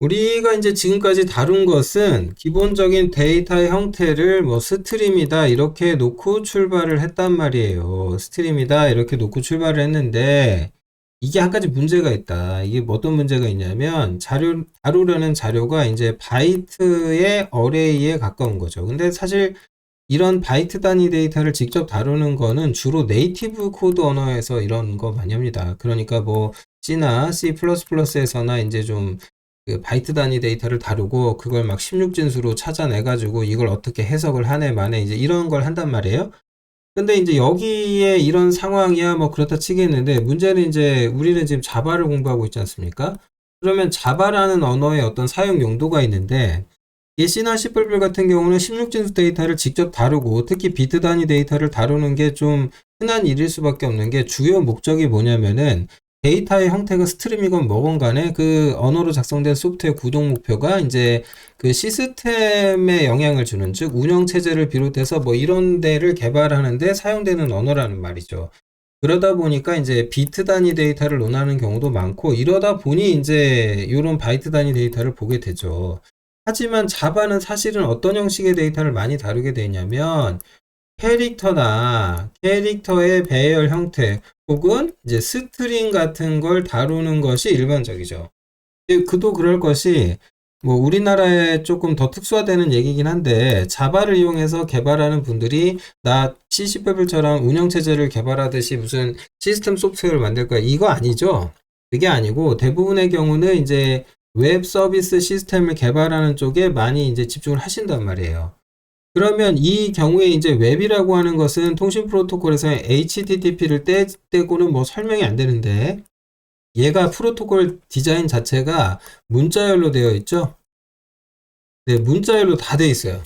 우리가 이제 지금까지 다룬 것은 기본적인 데이터의 형태를 뭐 스트림이다 이렇게 놓고 출발을 했단 말이에요. 스트림이다 이렇게 놓고 출발을 했는데 이게 한 가지 문제가 있다. 이게 어떤 문제가 있냐면 다루려는 자료가 이제 바이트의 어레이에 가까운 거죠. 근데 사실 이런 바이트 단위 데이터를 직접 다루는 거는 주로 네이티브 코드 언어에서 이런 거 많이 합니다. 그러니까 뭐 C나 C++에서나 이제 좀 그 바이트 단위 데이터를 다루고 그걸 막 16진수로 찾아내가지고 이걸 어떻게 해석을 하네 마네 이제 이런 걸 한단 말이에요. 근데 이제 여기에 이런 상황이야 뭐 그렇다 치겠는데 문제는 이제 우리는 지금 자바를 공부하고 있지 않습니까? 그러면 자바라는 언어의 어떤 사용 용도가 있는데 이 C나 C++ 같은 경우는 16진수 데이터를 직접 다루고 특히 비트 단위 데이터를 다루는 게 좀 흔한 일일 수밖에 없는 게 주요 목적이 뭐냐면은 데이터의 형태가 스트림이건 뭐건 간에 그 언어로 작성된 소프트웨어 구동 목표가 이제 그 시스템에 영향을 주는 즉 운영체제를 비롯해서 뭐 이런 데를 개발하는데 사용되는 언어라는 말이죠. 그러다 보니까 이제 비트 단위 데이터를 논하는 경우도 많고 이러다 보니 이제 이런 바이트 단위 데이터를 보게 되죠. 하지만 자바는 사실은 어떤 형식의 데이터를 많이 다루게 되냐면 캐릭터나 캐릭터의 배열 형태 혹은 이제 스트링 같은 걸 다루는 것이 일반적이죠. 그도 그럴 것이 뭐 우리나라에 조금 더 특수화되는 얘기긴 한데 자바를 이용해서 개발하는 분들이 나 C++처럼 운영체제를 개발하듯이 무슨 시스템 소프트웨어를 만들 거야 이거 아니죠. 그게 아니고 대부분의 경우는 이제 웹 서비스 시스템을 개발하는 쪽에 많이 이제 집중을 하신단 말이에요. 그러면 이 경우에 이제 웹이라고 하는 것은 통신 프로토콜에서 HTTP를 떼고는 뭐 설명이 안 되는데 얘가 프로토콜 디자인 자체가 문자열로 되어 있죠? 네, 문자열로 다 되어 있어요.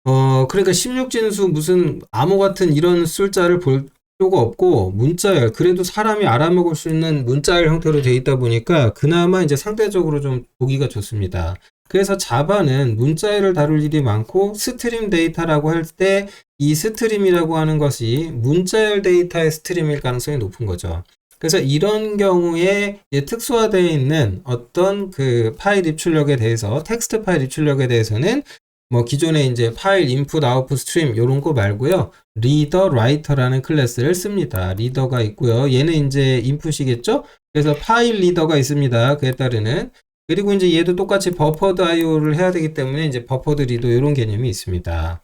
그러니까 16진수 무슨 암호 같은 이런 숫자를 볼 필요가 없고 문자열, 그래도 사람이 알아먹을 수 있는 문자열 형태로 되어 있다 보니까 그나마 이제 상대적으로 좀 보기가 좋습니다. 그래서 자바는 문자열을 다룰 일이 많고 스트림 데이터라고 할 때 이 스트림이라고 하는 것이 문자열 데이터의 스트림일 가능성이 높은 거죠. 그래서 이런 경우에 특수화되어 있는 어떤 그 파일 입출력에 대해서 텍스트 파일 입출력에 대해서는 뭐 기존에 이제 파일 인풋 아웃풋 스트림 요런 거 말고요. 리더 라이터라는 클래스를 씁니다. 리더가 있고요. 얘는 이제 인풋이겠죠? 그래서 파일 리더가 있습니다. 그에 따르는 그리고 이제 얘도 똑같이 버퍼드 IO를 해야 되기 때문에 이제 버퍼드 리더 이런 개념이 있습니다.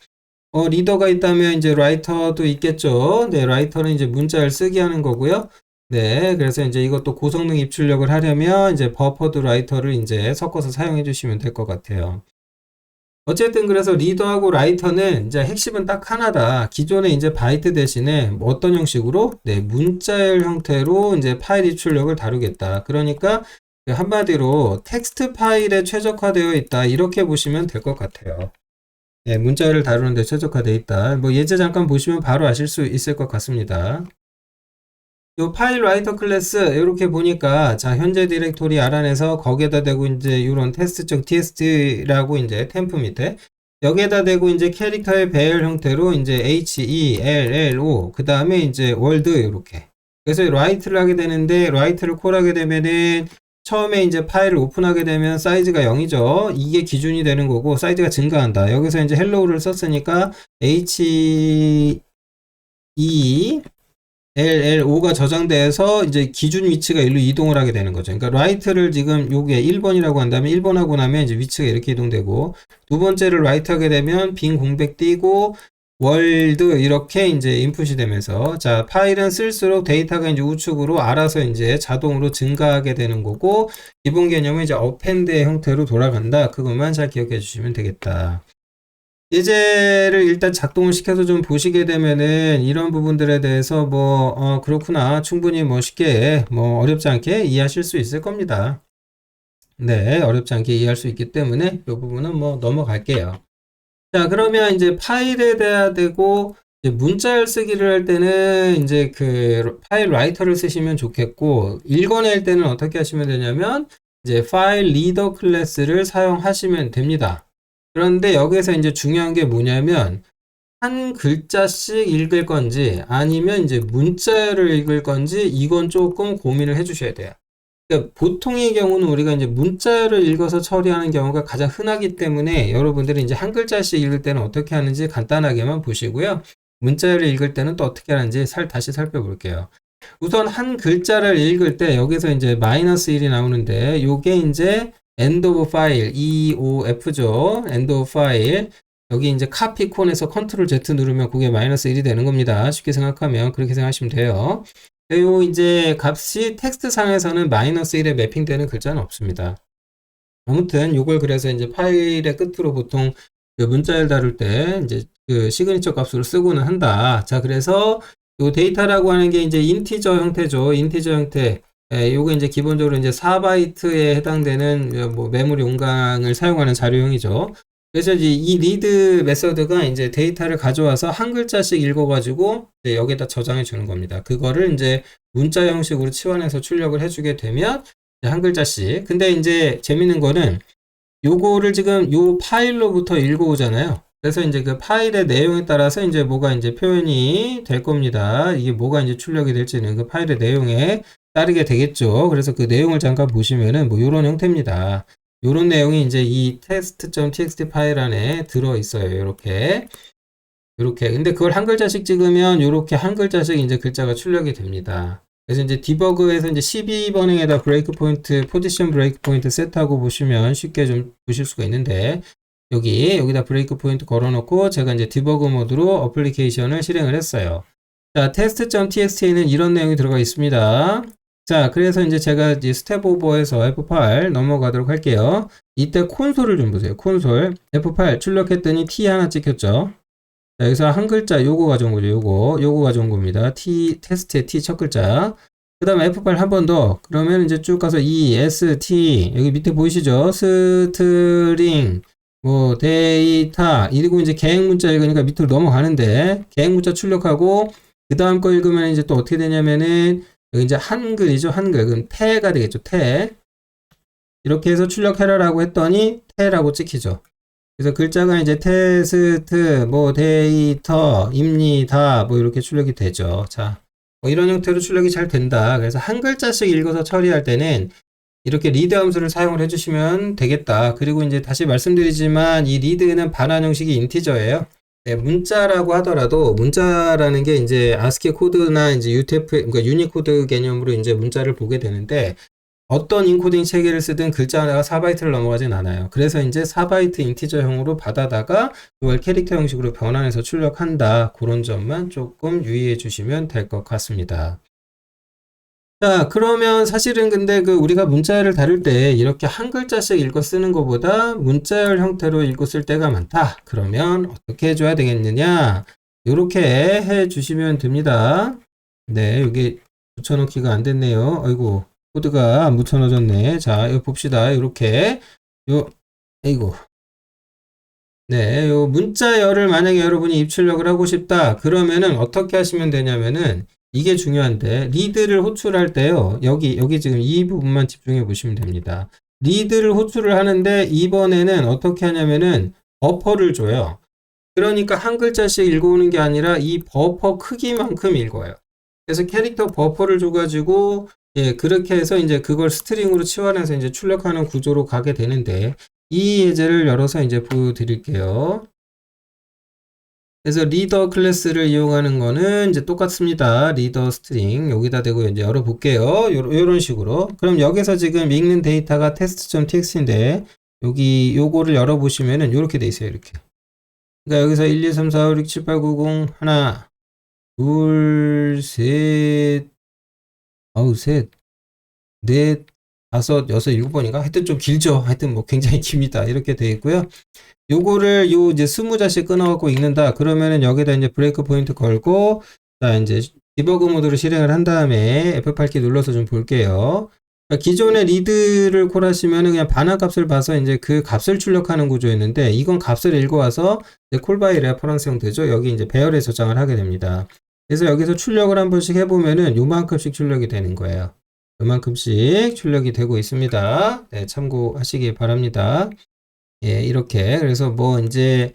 리더가 있다면 이제 라이터도 있겠죠. 네, 라이터는 이제 문자를 쓰게 하는 거고요. 네, 그래서 이제 이것도 고성능 입출력을 하려면 이제 버퍼드 라이터를 이제 섞어서 사용해 주시면 될 것 같아요. 어쨌든 그래서 리더하고 라이터는 이제 핵심은 딱 하나다. 기존에 이제 바이트 대신에 뭐 어떤 형식으로? 네, 문자열 형태로 이제 파일 입출력을 다루겠다. 그러니까 한마디로 텍스트 파일에 최적화되어 있다. 이렇게 보시면 될 것 같아요. 네, 문자열을 다루는 데 최적화되어 있다. 뭐 예제 잠깐 보시면 바로 아실 수 있을 것 같습니다. 요 파일 라이터 클래스 이렇게 보니까 자 현재 디렉토리 알아내서 거기에다 대고 이제 이런 테스트적 tst라고 이제 템프 밑에 여기에다 대고 이제 캐릭터의 배열 형태로 이제 HELLO 그 다음에 이제 월드 이렇게 그래서 라이트를 하게 되는데 라이트를 콜하게 되면은 처음에 이제 파일을 오픈하게 되면 사이즈가 0이죠. 이게 기준이 되는 거고 사이즈가 증가한다. 여기서 이제 헬로우를 썼으니까 HE LLO가 저장돼서 이제 기준 위치가 일로 이동을 하게 되는 거죠. 그러니까 라이트를 지금 요게 1번이라고 한다면 1번 하고 나면 이제 위치가 이렇게 이동되고 두 번째를 라이트 하게 되면 빈 공백 띄고 월드 이렇게 이제 인풋이 되면서 자 파일은 쓸수록 데이터가 이제 우측으로 알아서 이제 자동으로 증가하게 되는 거고 기본 개념은 이제 어펜드의 형태로 돌아간다. 그것만 잘 기억해 주시면 되겠다. 예제를 일단 작동을 시켜서 좀 보시게 되면은 이런 부분들에 대해서 뭐 그렇구나 충분히 뭐 쉽게 뭐 어렵지 않게 이해하실 수 있을 겁니다. 네, 어렵지 않게 이해할 수 있기 때문에 이 부분은 뭐 넘어갈게요. 자, 그러면 이제 파일에 대야 되고 이제 문자열 쓰기를 할 때는 이제 그 파일 라이터를 쓰시면 좋겠고 읽어낼 때는 어떻게 하시면 되냐면 이제 파일 리더 클래스를 사용하시면 됩니다. 그런데 여기서 이제 중요한 게 뭐냐면 한 글자씩 읽을 건지 아니면 이제 문자를 읽을 건지 이건 조금 고민을 해 주셔야 돼요. 그러니까 보통의 경우는 우리가 이제 문자를 읽어서 처리하는 경우가 가장 흔하기 때문에 여러분들이 이제 한 글자씩 읽을 때는 어떻게 하는지 간단하게만 보시고요. 문자를 읽을 때는 또 어떻게 하는지 다시 살펴볼게요. 우선 한 글자를 읽을 때 여기서 이제 -1이 나오는데 요게 이제 end of file EOF죠. end of file. 여기 이제 카피 콘에서 컨트롤 Z 누르면 그게 -1이 되는 겁니다. 쉽게 생각하면 그렇게 생각하시면 돼요. 요 이제 값이 텍스트 상에서는 -1에 매핑되는 글자는 없습니다. 아무튼 요걸 그래서 이제 파일의 끝으로 보통 그 문자를 다룰 때 이제 그 시그니처 값으로 쓰고는 한다. 자, 그래서 요 데이터라고 하는 게 이제 인티저 형태죠. 인티저 형태. 요거 이제 기본적으로 이제 4바이트에 해당되는 뭐 메모리 용량을 사용하는 자료형이죠. 그래서 이제 이 리드 메서드가 이제 데이터를 가져와서 한 글자씩 읽어가지고 여기다 저장해 주는 겁니다. 그거를 이제 문자 형식으로 치환해서 출력을 해주게 되면 한 글자씩. 근데 이제 재밌는 거는 요거를 지금 요 파일로부터 읽어오잖아요. 그래서 이제 그 파일의 내용에 따라서 이제 뭐가 이제 표현이 될 겁니다. 이게 뭐가 이제 출력이 될지는 그 파일의 내용에 따르게 되겠죠. 그래서 그 내용을 잠깐 보시면은 뭐 요런 형태입니다. 요런 내용이 이제 이 test.txt 파일 안에 들어 있어요. 요렇게. 근데 그걸 한 글자씩 찍으면 요렇게 한 글자씩 이제 글자가 출력이 됩니다. 그래서 이제 디버그에서 이제 12번행에다 브레이크 포인트, 포지션 브레이크 포인트 세트하고 보시면 쉽게 좀 보실 수가 있는데, 여기다 브레이크 포인트 걸어놓고 제가 이제 디버그 모드로 어플리케이션을 실행을 했어요. 자, test.txt에는 이런 내용이 들어가 있습니다. 자, 그래서 이제 제가 이제 스텝 오버해서 F8 넘어가도록 할게요. 이때 콘솔을 좀 보세요. 콘솔. F8 출력했더니 T 하나 찍혔죠. 자, 여기서 한 글자 요거 가져온 거죠. 요거 가져온 겁니다. T, 테스트의 T 첫 글자. 그 다음에 F8 한 번 더. 그러면 이제 쭉 가서 E, S, T. 여기 밑에 보이시죠? 스트링, 뭐, 데이터. 이러고 이제 계획 문자 읽으니까 밑으로 넘어가는데, 계획 문자 출력하고, 그 다음 거 읽으면 이제 또 어떻게 되냐면은, 여기 이제 한글이죠. 한글. 그럼 태가 되겠죠. 태. 이렇게 해서 출력해라라고 했더니, 태라고 찍히죠. 그래서 글자가 이제 테스트, 뭐 데이터, 입니다, 뭐 이렇게 출력이 되죠. 자, 뭐 이런 형태로 출력이 잘 된다. 그래서 한 글자씩 읽어서 처리할 때는 이렇게 리드 함수를 사용을 해주시면 되겠다. 그리고 이제 다시 말씀드리지만 이 리드는 반환 형식이 인티저예요. 네, 문자라고 하더라도 문자라는 게 이제 ASCII 코드나 이제 UTF, 그러니까 유니코드 개념으로 이제 문자를 보게 되는데. 어떤 인코딩 체계를 쓰든 글자 하나가 4바이트를 넘어가진 않아요. 그래서 이제 4바이트 인티저형으로 받아다가 그걸 캐릭터 형식으로 변환해서 출력한다. 그런 점만 조금 유의해 주시면 될 것 같습니다. 자, 그러면 사실은 근데 그 우리가 문자열을 다룰 때 이렇게 한 글자씩 읽어 쓰는 것보다 문자열 형태로 읽고 쓸 때가 많다. 그러면 어떻게 해줘야 되겠느냐? 이렇게 해 주시면 됩니다. 네, 여기 붙여넣기가 안 됐네요. 아이고. 코드가 안 붙여넣어졌네. 자, 이거 봅시다. 이렇게 아이고. 네, 요 문자열을 만약에 여러분이 입출력을 하고 싶다. 그러면은 어떻게 하시면 되냐면은 이게 중요한데 리드를 호출할 때요. 여기 지금 이 부분만 집중해 보시면 됩니다. 리드를 호출을 하는데 이번에는 어떻게 하냐면은 버퍼를 줘요. 그러니까 한 글자씩 읽어오는 게 아니라 이 버퍼 크기만큼 읽어요. 그래서 캐릭터 버퍼를 줘가지고 예, 그렇게 해서 이제 그걸 스트링으로 치환해서 이제 출력하는 구조로 가게 되는데, 이 예제를 열어서 이제 보여드릴게요. 그래서 리더 클래스를 이용하는 거는 이제 똑같습니다. 리더 스트링 여기다 대고 이제 열어볼게요. 요런 식으로. 그럼 여기서 지금 읽는 데이터가 test.txt인데, 요거를 열어보시면은 요렇게 돼 있어요. 이렇게. 그러니까 여기서 1, 2, 3, 4, 5, 6, 7, 8, 9, 0, 하나, 둘, 셋, 셋, 넷, 다섯, 여섯, 일곱 번인가? 하여튼 좀 길죠. 하여튼 뭐 굉장히 깁니다. 이렇게 되어 있고요. 요거를 이제 20자씩 끊어갖고 읽는다. 그러면은 여기다 이제 브레이크 포인트 걸고, 자, 이제 디버그 모드로 실행을 한 다음에 F8키 눌러서 좀 볼게요. 그러니까 기존의 리드를 콜하시면은 그냥 반환 값을 봐서 이제 그 값을 출력하는 구조였는데, 이건 값을 읽어와서 콜바이 레퍼런스 형태죠. 여기 이제 배열에 저장을 하게 됩니다. 그래서 여기서 출력을 한 번씩 해보면은 요만큼씩 출력이 되는 거예요. 요만큼씩 출력이 되고 있습니다. 네, 참고하시기 바랍니다. 예, 이렇게. 그래서 뭐 이제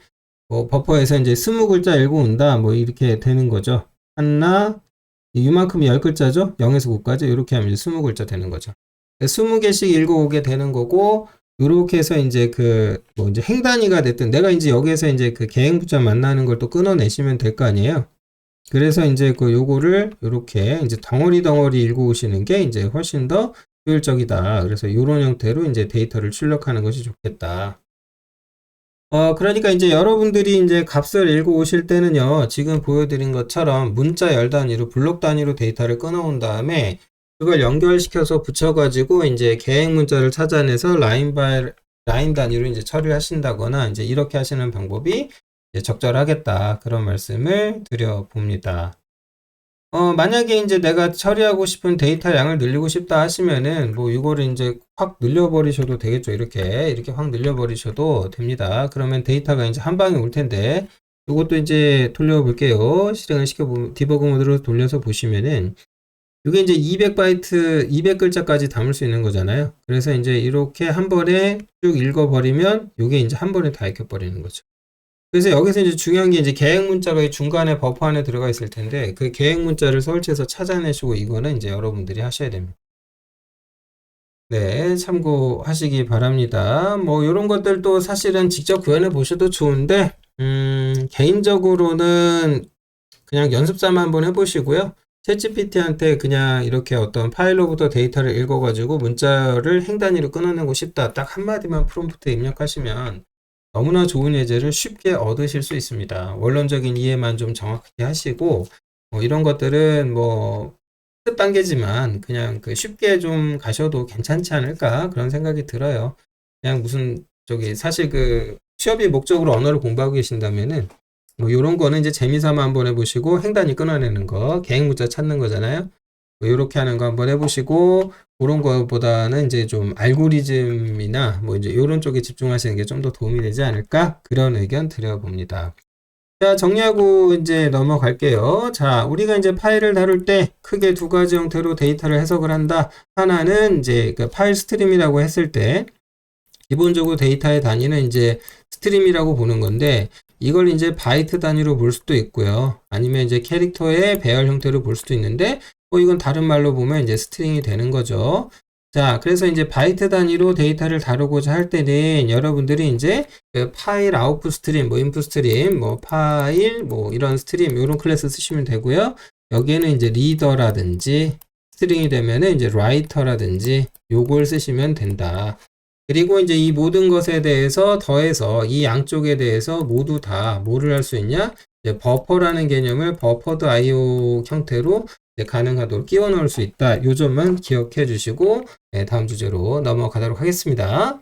뭐 버퍼에서 이제 20글자 읽어온다. 뭐 이렇게 되는 거죠. 하나, 이만큼이 10글자죠? 0에서 9까지. 이렇게 하면 이제 20글자 되는 거죠. 20개씩 읽어오게 되는 거고, 요렇게 해서 이제 뭐 이제 행 단위가 됐든, 내가 이제 여기에서 이제 계획 문자 만나는 걸 또 끊어내시면 될 거 아니에요. 그래서 이제 요거를 요렇게 이제 덩어리 읽어오시는 게 이제 훨씬 더 효율적이다. 그래서 요런 형태로 이제 데이터를 출력하는 것이 좋겠다. 그러니까 이제 여러분들이 이제 값을 읽어 오실 때는요, 지금 보여드린 것처럼 문자 열 단위로, 블록 단위로 데이터를 끊어온 다음에 그걸 연결시켜서 붙여가지고 이제 계획 문자를 찾아내서 라인 바이 라인 단위로 이제 처리를 하신다거나 이제 이렇게 하시는 방법이 이제 적절하겠다. 그런 말씀을 드려봅니다. 만약에 이제 내가 처리하고 싶은 데이터 양을 늘리고 싶다 하시면은, 뭐, 이거를 이제 확 늘려버리셔도 되겠죠. 이렇게 확 늘려버리셔도 됩니다. 그러면 데이터가 이제 한 방에 올 텐데, 이것도 이제 돌려볼게요. 실행을 시켜보면, 디버그 모드로 돌려서 보시면은, 이게 이제 200바이트, 200글자까지 담을 수 있는 거잖아요. 그래서 이제 이렇게 한 번에 쭉 읽어버리면, 이게 이제 한 번에 다 읽혀버리는 거죠. 그래서 여기서 이제 중요한 게 이제 계획 문자가 이 중간에 버프 안에 들어가 있을 텐데 그 계획 문자를 설치해서 찾아내시고 이거는 이제 여러분들이 하셔야 됩니다. 네, 참고하시기 바랍니다. 뭐 이런 것들도 사실은 직접 구현해 보셔도 좋은데 개인적으로는 그냥 연습삼아 한번 해보시고요. 챗GPT한테 그냥 이렇게 어떤 파일로부터 데이터를 읽어가지고 문자를 행 단위로 끊어내고 싶다. 딱 한마디만 프롬프트에 입력하시면 너무나 좋은 예제를 쉽게 얻으실 수 있습니다. 원론적인 이해만 좀 정확하게 하시고, 뭐 이런 것들은 뭐, 습 단계지만 그냥 쉽게 좀 가셔도 괜찮지 않을까? 그런 생각이 들어요. 그냥 무슨, 사실 취업이 목적으로 언어를 공부하고 계신다면은, 뭐 요런 거는 이제 재미삼아 한번 해보시고, 행 단위 끊어내는 거, 계획 문자 찾는 거잖아요. 뭐 요렇게 하는 거 한번 해보시고, 그런 거보다는 이제 좀 알고리즘이나 뭐 이제 이런 쪽에 집중하시는 게 좀 더 도움이 되지 않을까? 그런 의견 드려봅니다. 자, 정리하고 이제 넘어갈게요. 자, 우리가 이제 파일을 다룰 때 크게 두 가지 형태로 데이터를 해석을 한다. 하나는 이제 파일 스트림이라고 했을 때 기본적으로 데이터의 단위는 이제 스트림이라고 보는 건데 이걸 이제 바이트 단위로 볼 수도 있고요. 아니면 이제 캐릭터의 배열 형태로 볼 수도 있는데 이건 다른 말로 보면 이제 스트링이 되는 거죠. 자, 그래서 이제 바이트 단위로 데이터를 다루고자 할 때는 여러분들이 이제 파일 아웃풋 스트림, 뭐 인풋 스트림, 뭐 파일, 뭐 이런 스트림, 이런 클래스 쓰시면 되고요. 여기에는 이제 리더라든지 스트링이 되면은 이제 라이터라든지 요걸 쓰시면 된다. 그리고 이제 이 모든 것에 대해서 더해서 이 양쪽에 대해서 모두 다 뭐를 할 수 있냐? 이제 버퍼라는 개념을 버퍼드 IO 형태로 가능하도록 끼워 넣을 수 있다. 요 점만 기억해 주시고 다음 주제로 넘어가도록 하겠습니다.